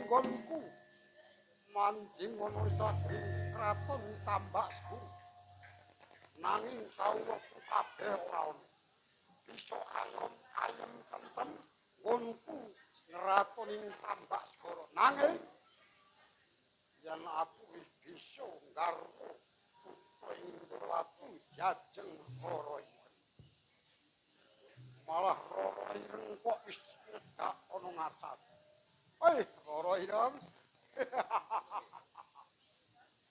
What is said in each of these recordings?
panggonku manjing ana sadring kraton Tambakku. Nanging kawula kabeh ora ana. Bisa ayem tentrem nggonku ngratoning Tambakskara. Nanging yen aku wis bisa nggarwa putra Indrawatu jajeng Rara Ireng. Malah Rara Ireng kok wis nyegak ana ngasat. Rara Ireng.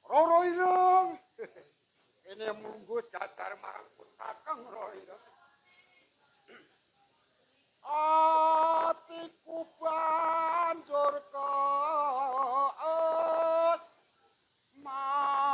Rara Ireng. Kene munggo jadar marang Kakang Rara Ireng. Atiku banjur kaat marang.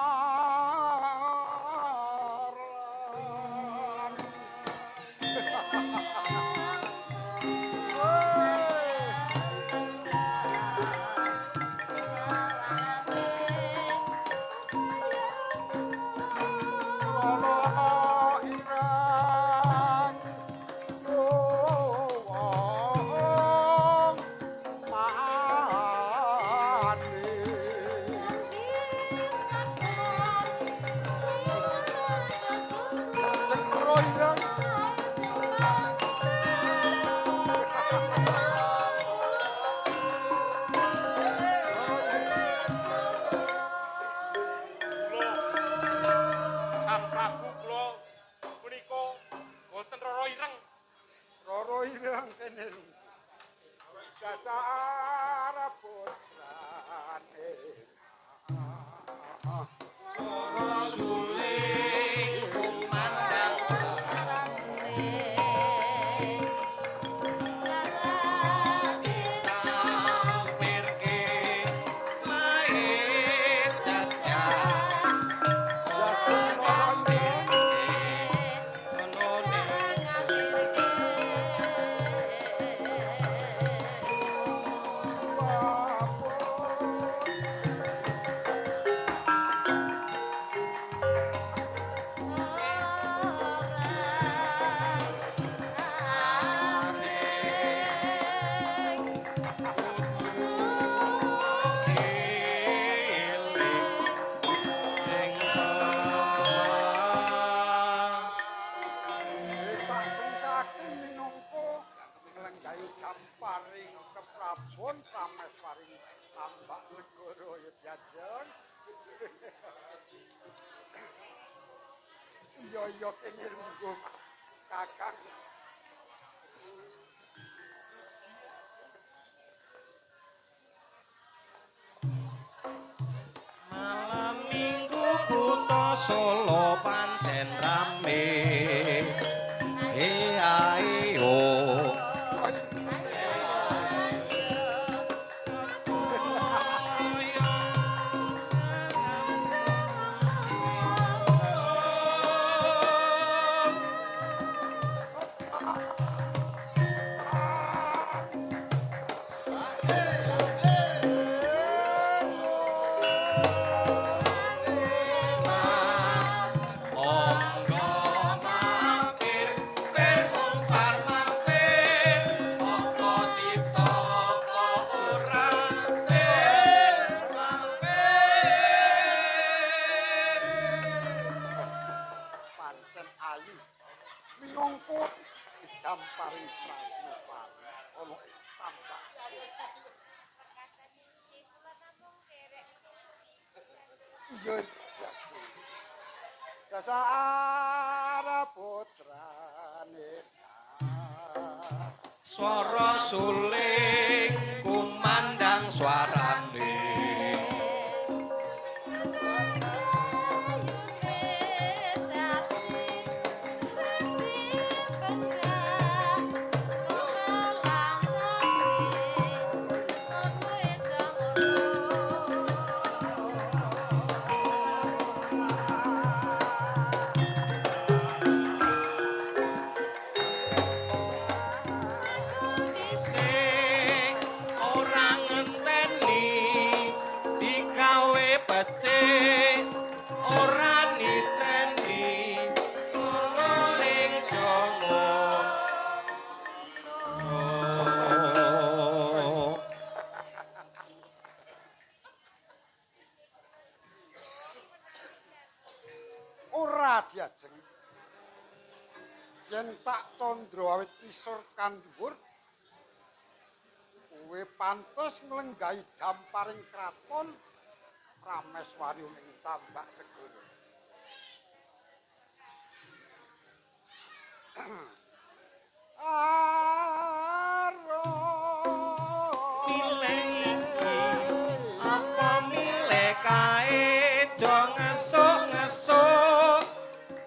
Rara Ireng kene dasar putrane Sora suling kumandang sarane karani sampirke mahe jatyan paring keprabon prames paring tambak segara ya jajeng. Iya kene lungguh Kakang. Malam Minggu kutha Solo pancen rame. Ayo minangka didampari pramupan ana ing tambak. Iya dasar putrane swara suling kumandang swarane ora diajeng. Yen tak tandra awit pisur kan dhuwur, kowe pantes nglenggahi damparing kraton Prameswari ing Tambak Segara. Aro milih iki apa milih kae jo ngesuk-ngesuk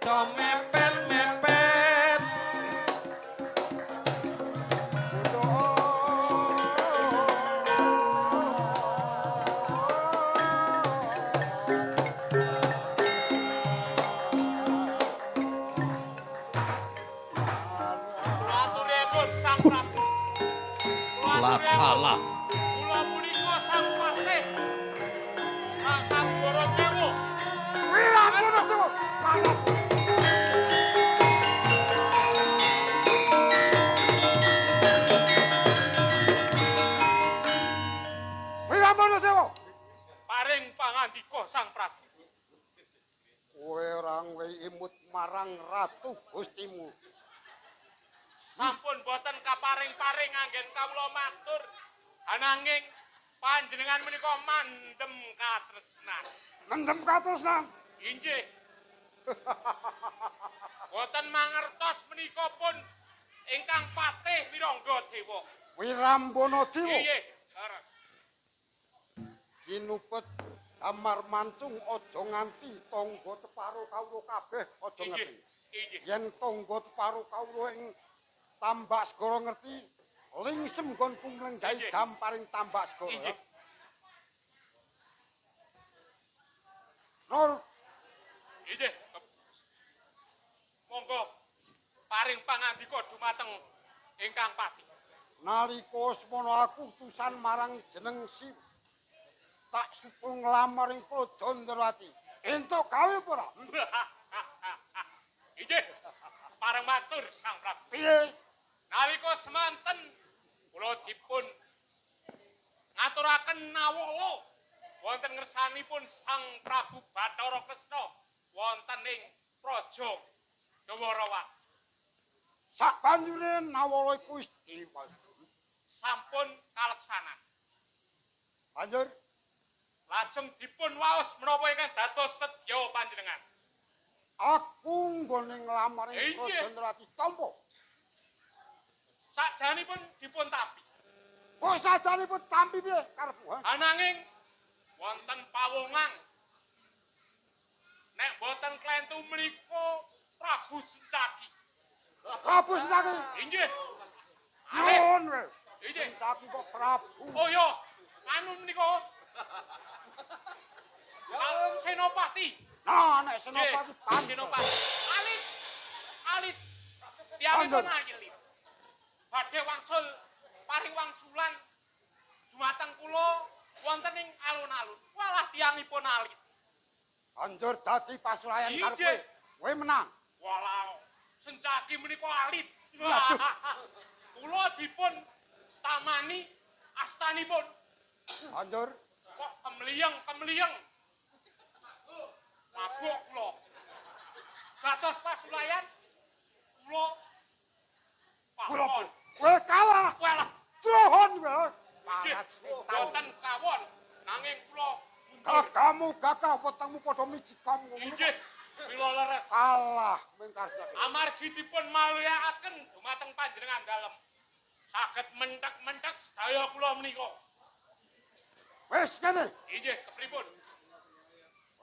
jo mepet-mepet Aturipun Sang Prabu. lakalah Kula punika Sang Patih. Sang Baradewa. Wiranguna Dewa. Wiranguna Dewa. Paring pangandika Sang Prabu. Kowe ora imut marang ratu Gustimu. Sampun boten kaparing-paring anggen kawula matur. Ananging panjenengan menika mandhem katresnan. Mendem katresnan. Inggih. Boten mangertos menika pun ingkang Patih Wirangga Dewa. Wirambana Dewa. Nggih, leres. Kinupet Damar Mancung aja nganti tangga teparo kawula kabeh aja ngerti. Inggih. Yen tangga teparo kawula ing Tambak Segara ngerti, lingsem nggonku nglenggahi damparing Tambak Segara. Inggih. Nur, Inggih. Monggo paring pangandika dumateng ingkang Patih. nalika semana aku utusan marang jeneng si tak supu nglamar ing Praja Ndrawati. Entuk gawe apa ora? Inggih. Pareng matur Sang Prabu. Piye? Nalika semanten kula dipun ngaturaken nawala wonten ngersanipun Sang Prabu Bathara Kresna wonten ing Praja Dwarawati. Sabanjure nawala iku wis Sampun kaleksanan. banjur Lajeng dipun waos menapa ingkang dados sedya panjenengan. aku nggone nglamar ing Inggih. Praja Ndrawati tampa. Sakjanipun dipun tapi. Kok sajanipun tampi piye karepmu? Ananging wonten pawongan nek boten klentu menika Prabu Sencaki. Prabu Sencaki. Inggih. Nuwun wis. Inggih. Sencaki kok Prabu. Oh ya, anu menika. Senopati. Nah, nek Senopati pantes. Senopati. Alit. Alit. Tiyangipun ayelit. Badhe wangsul paring wangsulan dumateng kula wonten ing alun-alun. Walah tiyangipun alit. Banjur dadi pasulayan Inggih. karepe. Kowe menang. Walah, Sencaki menika alit. Waduh. Kula dipun tamani astanipun. Banjur Kok kemliyeng. Mabuk kula. Dados pasulayan kula kula pawon. kowe kalah. Walah, Trohon wae. Inggih, boten kawon nanging kula mundur. Gagamu gagah wetengmu padha miji kamu. Inggih, mila leres. Kalah mengkar. Amargi dipun malihake dumateng panjenengan dalem. Saged mentek-mentek sedaya kula menika. Wis kene. Inggih, kepripun?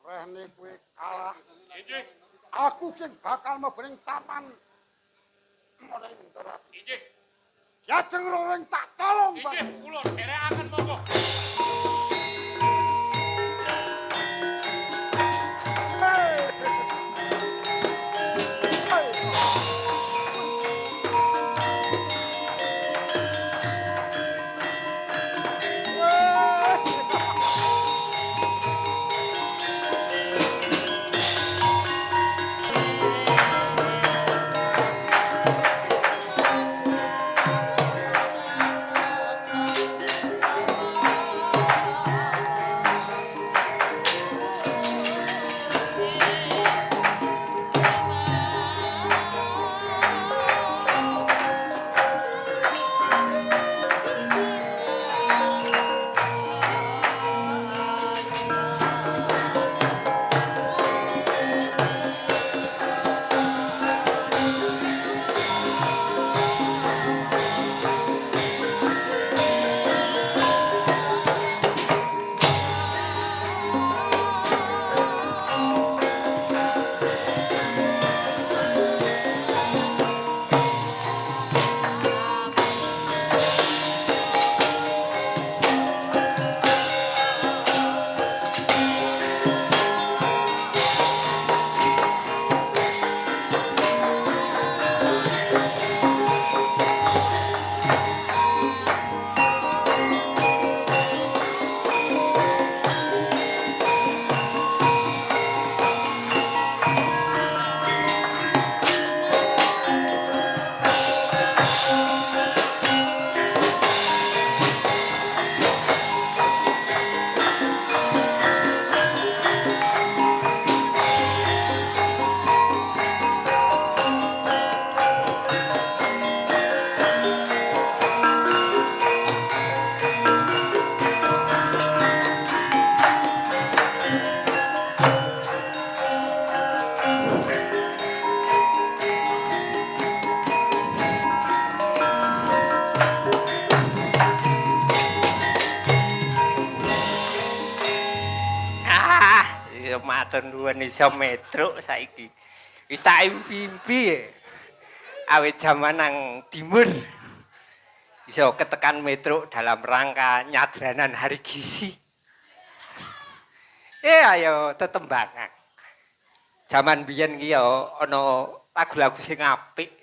Rene kowe kalah. Inggih, Aku sing bakal mebring taman. Mulai ngerat. inggih, Yajeng roring tak colong, Pak. inggih, kula dherekaken monggo. ya matur nuwun iso metruk saiki. Wis tak impi-impi. Awit jaman nang timur iso ketekan metruk dalam rangka nyadranan hari gizi. Ayo tetembangan. Jaman biyen ki ya ana lagu-lagu sing apik.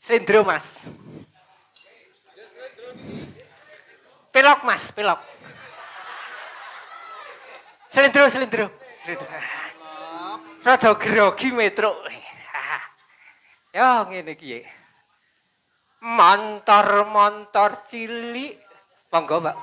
Slendro, Mas. Pelok, Mas, pelok. Slendro. Rada grogi metruk. Ya ngene iki. Montor cilik. Monggo, Mbak.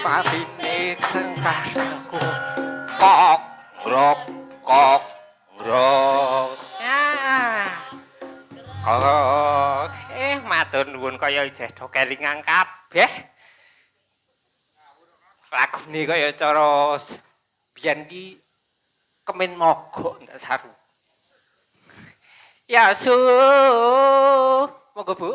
Papine sengkarsaku kok grok kok matur nuwun kaya ijeh do kelingan kabeh lagune kaya cara biyen ki kemen mogok ndak saru ya su monggo Bu.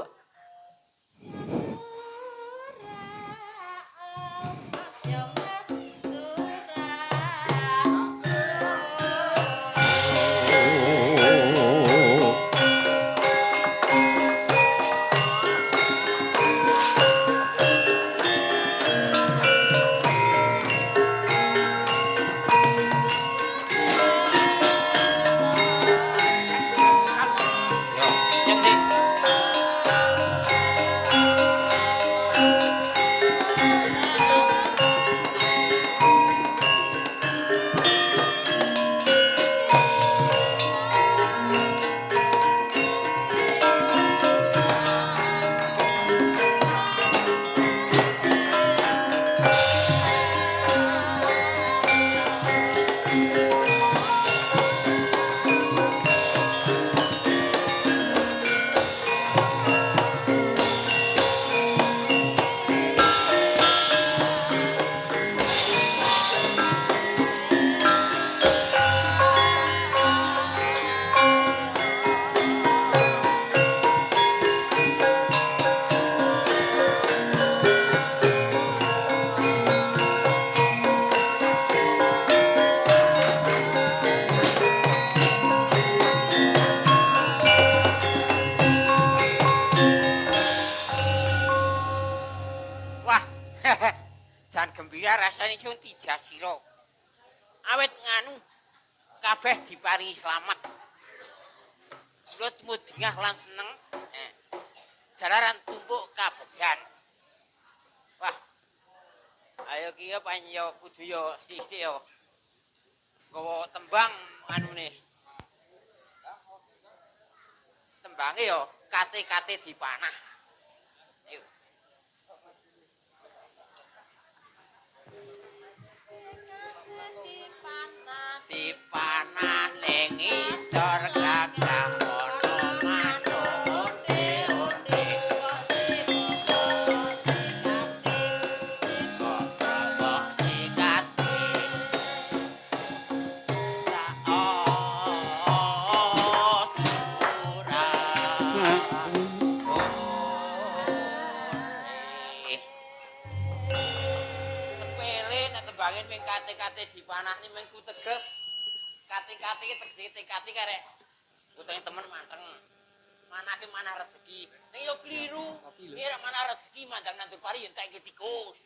Rasane sun dijasira. Awit nganu kabeh diparingi slamet. Kula tumut dingah lan seneng. Jalaran tumpuk kabejan. Wah. Ayo ki ya panyo kudu yo sithik yo. Gawa tembang anune. Tembange yo kate-kate dipanah. Ayo. Dipanah ning isor gagah ono manuk onde-onde kok sikati sepele nek tembangen ming kate-kate dipanah ni mengku teges kate-kate iki tekati karek utang temen manteng manake manah rezeki ning yo kliru nek manah rezeki mandang nandur pari yen tak tikus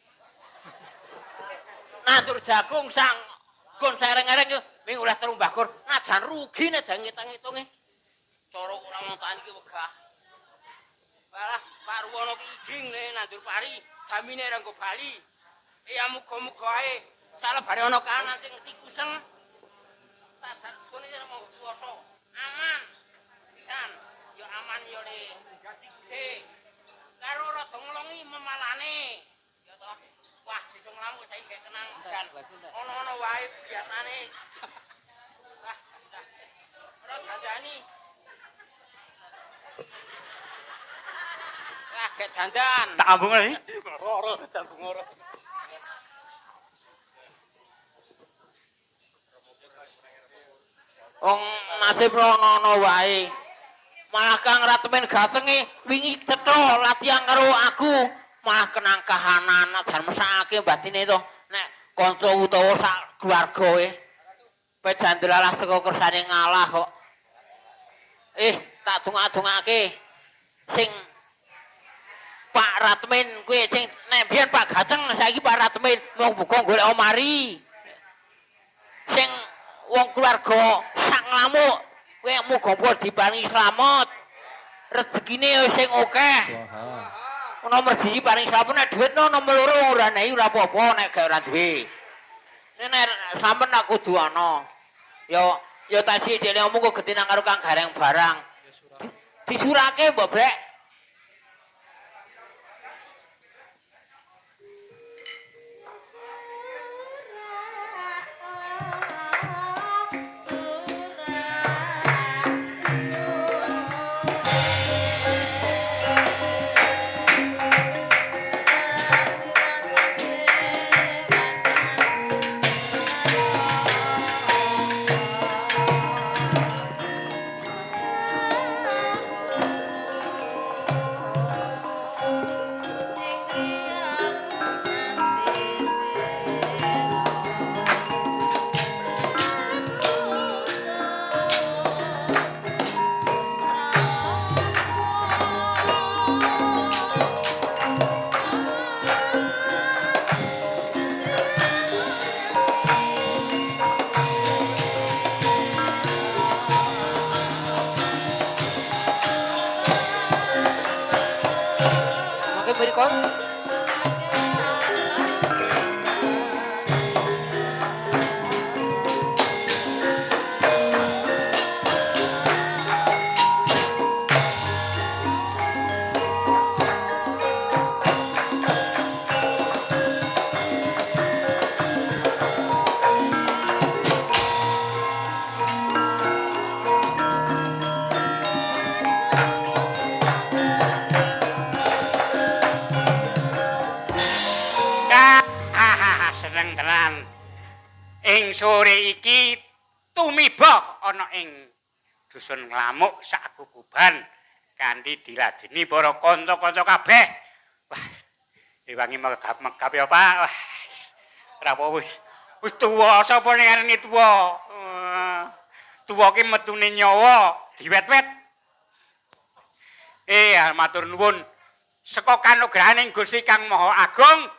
nandur jagung sang gon sereng-ereng yo ming ulah 3 mbahkur najan rugi nek dang ngitung-ngitunge cara ora ngontani iki wegah balah Pak Ruwono ki ijing nek nandur pari jamine ra nggo bali ya muga-muga ae salebare ana kanan sing tikuseng tak sakone yen mau kuwasa aman pisan yo aman yo le tikuse karo rada nglongi memalane Wah, dicung lamu saiki gak kenang dan ono-ono wae biasane. Wah, ora dandani. Wah, gak dandan. Tak ambung lagi. Ora tambung ora. Wong nasib ono wae. Malah Kang Ratemen gatenge wingi cetha latihan karo aku, malah kenang kahanan jan mesake batine to. Nek kanca utawa sak keluargae pejandelalah saka kersane ngalah kok. Tak dongak-dongake sing Pak Ratemen kuwi sing nek biyen Pak Gaceng saiki Pak Ratemen wong buka golek omari. Sing wong keluarga sak ngamuk kowe muga-muga diparingi slamet. Rezekine sing akeh. Nomor 1 paring slamet nek dhuwit nomor 2 ora nehi ora apa-apa nek gak ora duwe. Nek sampean aku kudu ana. Ya tak sik dene omong kok gedhe nang karo Kang Gareng barang. Disurake mbok Brek. Seneng tenan. Ing sore iki tumiba ana ing dusun Nglamuk sak Kukuban kanthi diladeni para kanca-kanca kabeh. Wah, diwangi megap-megap ya, Pak. Wah. Ora apa wis tuwa sapa ning arene tuwa. Tuwa ki metune nyawa diwet-wet. Matur nuwun. Saka kanugrahaning Gusti Kang Maha Agung,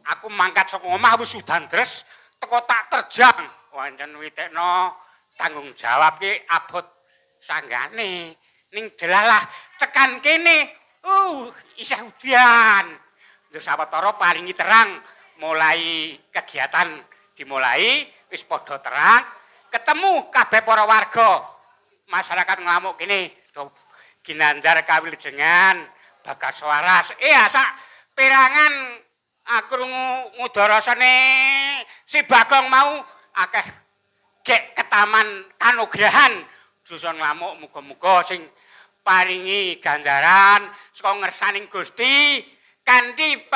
aku mangkat saka omah wis udan dres teko tak terjang. Wancen witekno tanggung jawab ki abot sanggane. Ning delalah tekan kene. Isih udan. Terus sawetara paringi terang mulai kegiatan dimulai wis padha terang ketemu kabeh para warga masyarakat Nglamuk kene ginandar kawilujengan bagas waras sak perangan krungu ngudarasane si Bagong mau akeh gek ketaman kanugrahan dusun Nglamuk muga-muga sing paringi ganjaran saka ngersaning Gusti kanthi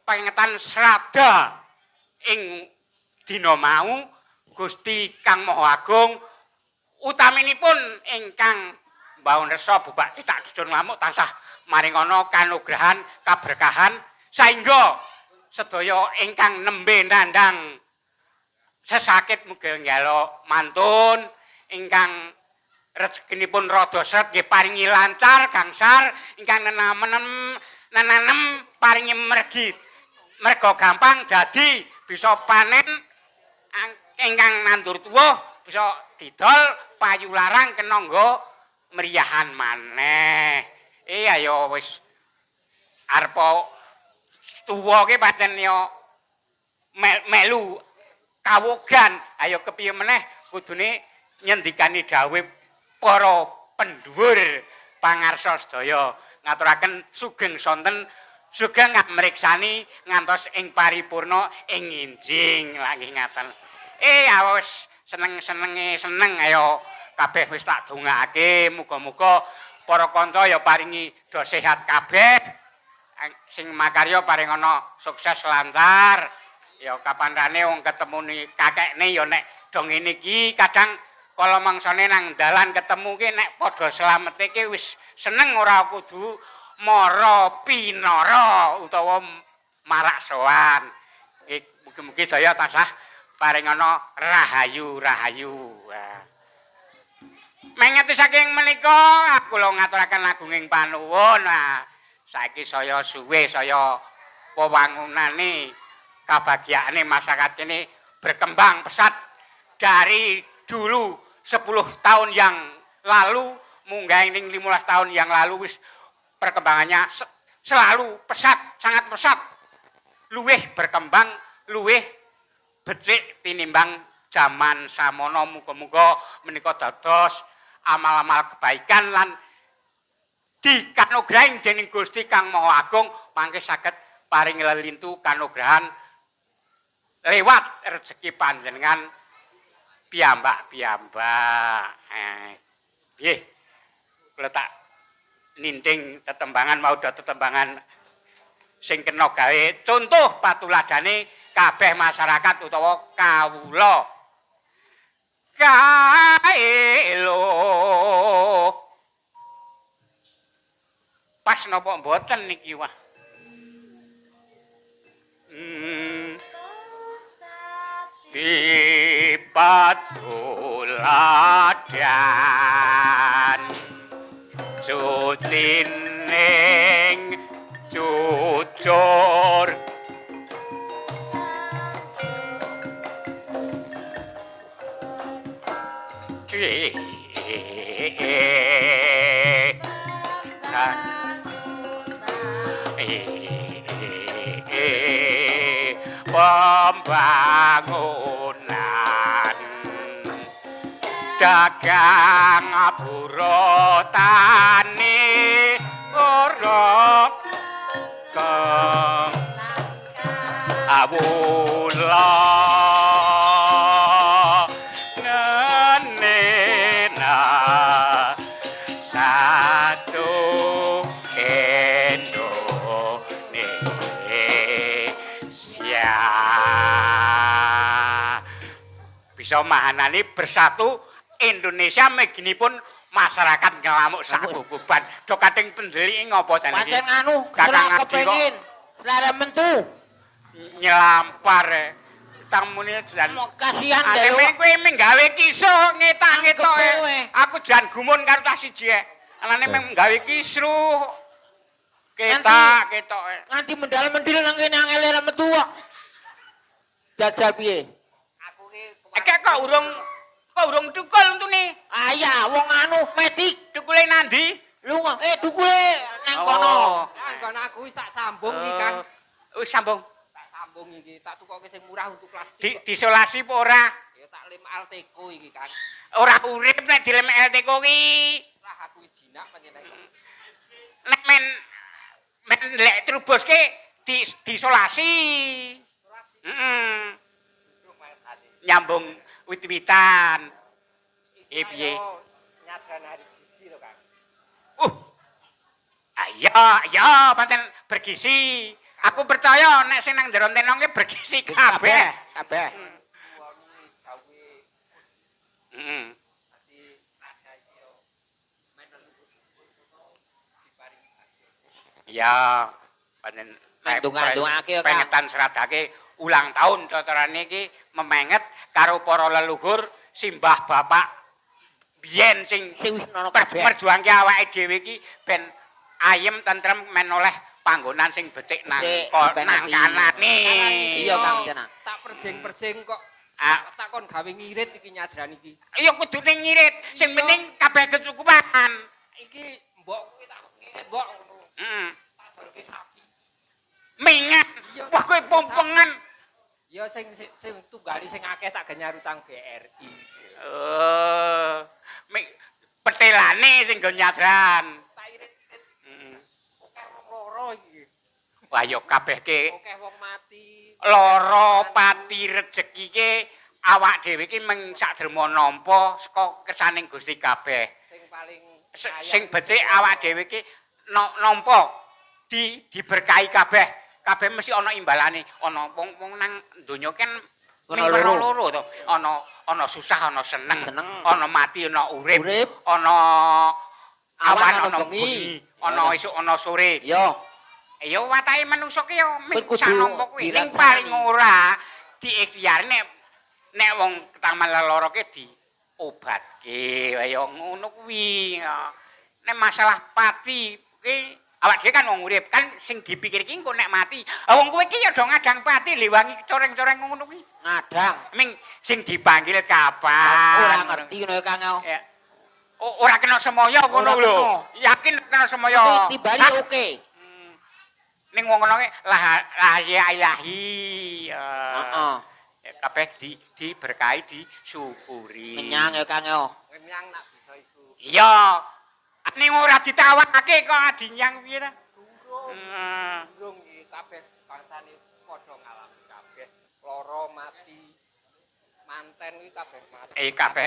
pengetan srada ing dina mau Gusti Kang Maha Agung utaminipun ingkang mbahun resa bubak cithak dusun Nglamuk tansah maringana kanugrahan kaberkahan saengga sedaya ingkang nembe nandhang sesakit muga njaluk mantun ingkang rezekinipun rada sret nggih paringi lancar gangsar ingkang nenanem paringi merga gampang dadi bisa panen ingkang nandur tuwuh bisa didol payu larang kena nggo meriahan maneh. Ayo wis arep tuwa ki pancen yo melu kawogan. Ayo kepiye meneh kudune nyendikani dawuh para pendhuwur pangarsa sedaya. Ngaturaken sugeng sonten sugeng mriksani ngantos ing paripurna ing injing lagi ngaten. Awis seneng-senenge seneng ayo kabeh wis tak dongakake muga-muga para kanca ya paringi do sehat kabeh. Sing makarya paring ana sukses lancar. Ya kapandane wong ketemune kakekne ya nek do ngene iki kadang kala mangsane nang dalan ketemu ki nek padha slamete ki wis seneng ora kudu mara pinara utawa marak sowan. Mugi-mugi daya tansah paring ana rahayu-rahayu. Mengeti saking menika kula ngaturaken agunging panuwun. Saiki saya suwe saya wewangunane kabagyakane masyarakat ini berkembang pesat dari dulu 10 tahun yang lalu munggah ning 15 tahun yang lalu wis perkembangannya selalu pesat, sangat pesat. Luwih berkembang, luwih becik tinimbang jaman samono. Muga-muga menika dados amal-amal kebaikan lan dikanugrahi dening Gusti Kang Maha Agung mangke saged paring lelintu kanugrahan lewat rezeki panjenengan piyambak-piyambak. Nggih. Kula tak ninting tetembangan mau tetembangan sing kena gawe contoh patuladane kabeh masyarakat utawa kawula. Kaelo. Pas napa mboten niki wah. Di patuladan sutining jujur pembangunan dagang pura tani ora kang awula ngenena satu Indonesia bisa mahanani bersatu Indonesia meginipun masyarakat ngelamuk sakukuban do kating pendelik ngopo jan iki pancen anu kira kepengin selera mentu nyelampar tamune jan kasihan dhewe kowe menggawe kisruh ngetak-ngetok aku jan gumun karo tas siji anane menggawe kisruh ketak-ketok nganti mendal-mendil nang kene angel metu kok jajal piye aku ki kok urung tukul untune. Ya, wong anu medik. Tukule nandi? Lunga. Tukule nang kono. Nang kono aku wis tak sambung iki, Kang. Wis sambung. Tak sambung iki, tak tukoke sing murah untuk plastik. Disolasi apa ora? Ya tak lem Alteco iki, Kang. Ora urip nek dilem Alteco ki. Lah aku jinak pancen iki. Nek men lek trubus ki disolasi. Heeh. Nyambung wit-witan. Piye? Nyadran hari gizi lho, Kang. Ya, pancen bergizi. Aku percaya nek sing nang jero tenong ki bergizi kabeh. Kabeh. Heeh. Ya, pancen ndongake pengetan seradake ulang tahun cocorane iki memenget karo para leluhur simbah bapak biyen sing wis ana kabeh perjuangke awake dhewe iki ben ayem tentrem men oleh panggonan sing becik nang kanane. Iya Kang Jana. Tak perjeng-perjeng kok takon gawe ngirit iki nyadran iki. Ya kudune ngirit, sing penting kabeh kecukupan. Iki mbok kuwi tak ngirit mbok ngono. Heeh. Tak barke sapi. Mingat. Wah kowe pompengan. Ya sing tunggali sing akeh tak genyar utang BRI. Petelane sing go nyadran. Tak irit-irit. Heeh. Oke loro iki. Wayo kabeh ke Akeh wong mati. lara pati rejeki ke awak dhewe iki mung sakderma nampa saka kersaning Gusti kabeh. Sing paling Sing becik awak dhewe iki nampa diberkahi kabeh. Kabeh mesti ana imbalane. Ana wong nang donya kan Ana loro to. Ana susah, ana seneng. Ana mati, ana urip. Ana awan, ana bengi. Ana esuk, ana sore. Iya. Ya watake manungsa ki ya Kudu bisa nampa kuwi. Ning dirancani. paling ora diikhtiar nek wong ketaman lara ki diobatke kaya ngono kuwi. Nek masalah pati ki awak dhewe kan wong urip kan sing dipikir ki engko nek mati. Wong kowe ki ya do ngadang pati liwangi coreng-coreng ngono kuwi. Ngadang. Ming sing dipanggil kapan? Ora ngerti ngono Kang. Ya. Ora kena semoyo ngono Ora lho. kena. Yakin kena semoyo. Tibane oke. Ning wong ngono ki rahasia ilahi. Heeh. Kabeh diberkahi disyukuri. Menyang ya Kang. Kenyang nak bisa iku. Iya. Ning ora ditawakake kok adinyang piye ta? Durung iki kabeh bangsane padha ngalami kabeh lara mati. Manten iki kabeh mati.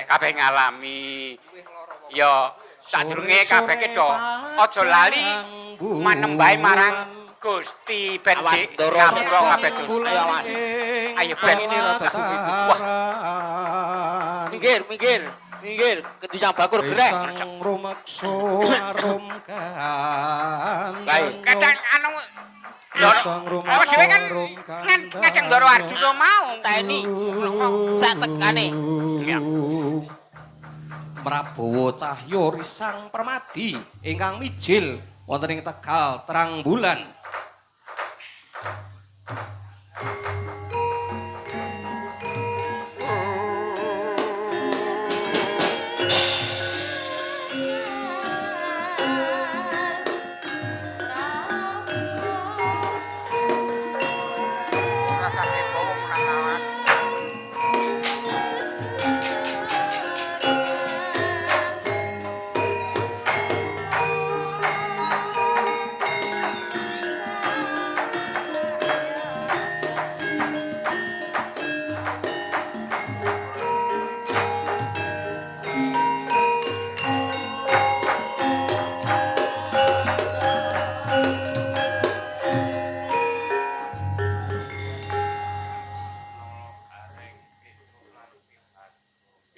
Kabeh ngalami. Kuwi lara wong. Ya sadurunge kabeh ki do aja lali manembahe marang Gusti ben ngapura kabeh dosa. Ayo Mas. Ayo ben ini rada wah. Minggir, kedujang bakur gereh. Sang rumakso arumkan. Kadang anu Sang awak dhewe kan rumkan. ngajeng Ndoro Arjuna mau. Teni. Sak tekane. Prabowo Cahyo Risang Permadi ingkang mijil wonten ing Tegal terang bulan. Rasane bawa menangawan.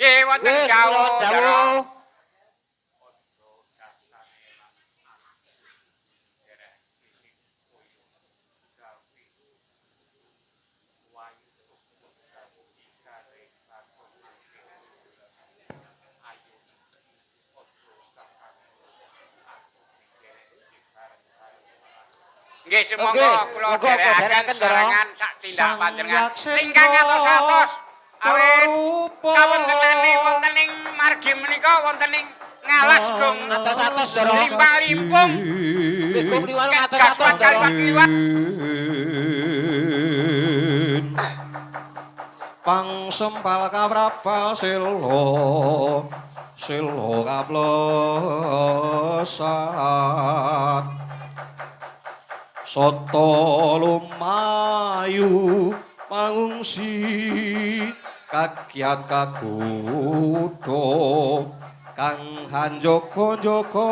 Nggih wonten dawuh. Nggih semangga kula dherekaken serangan sak tindak panjenengan. Ingkang atos-atos awit kawontenane wonten ing margi menika wonten ing ngalas gong Atos-atos, Doro. limpah-limpung Gong liwat gas atos-atos, Doro. kaliwat Pang sempal kaprapal selo kaplesat soto lumayu pangungsi kakiat kakudo kang hanjoko-joko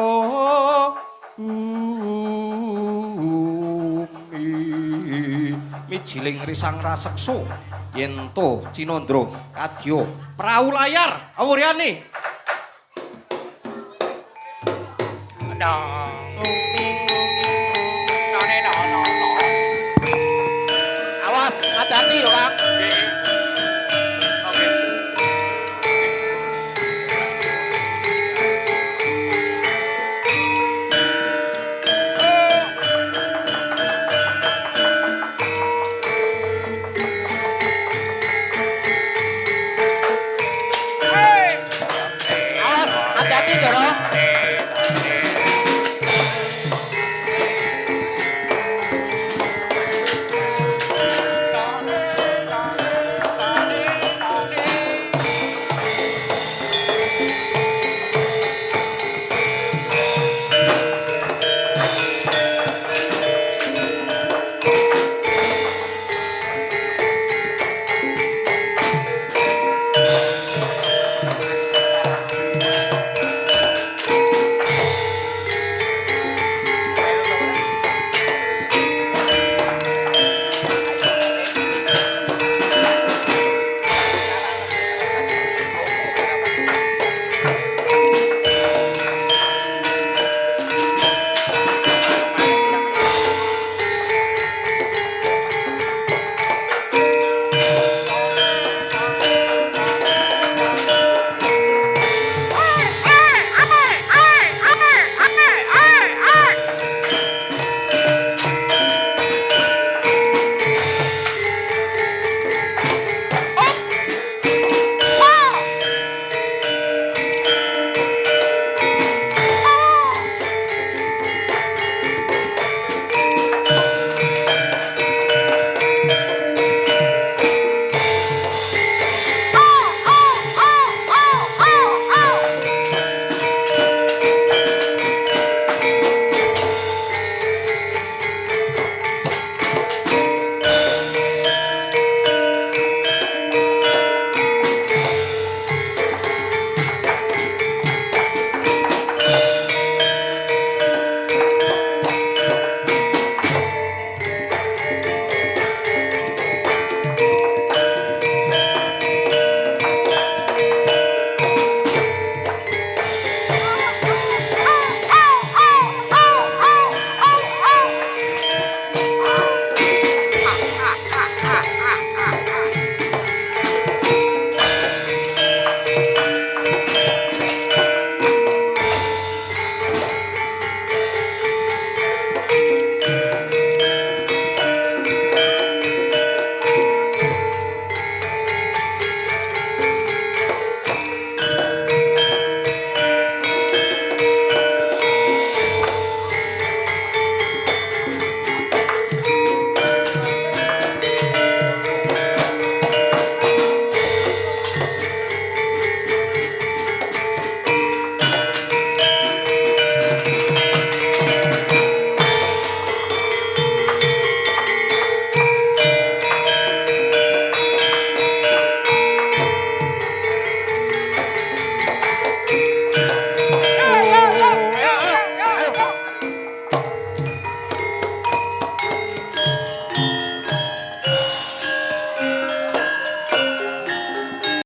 mijiling risang rasekso yento cinondro kadyo prau layar awuryane no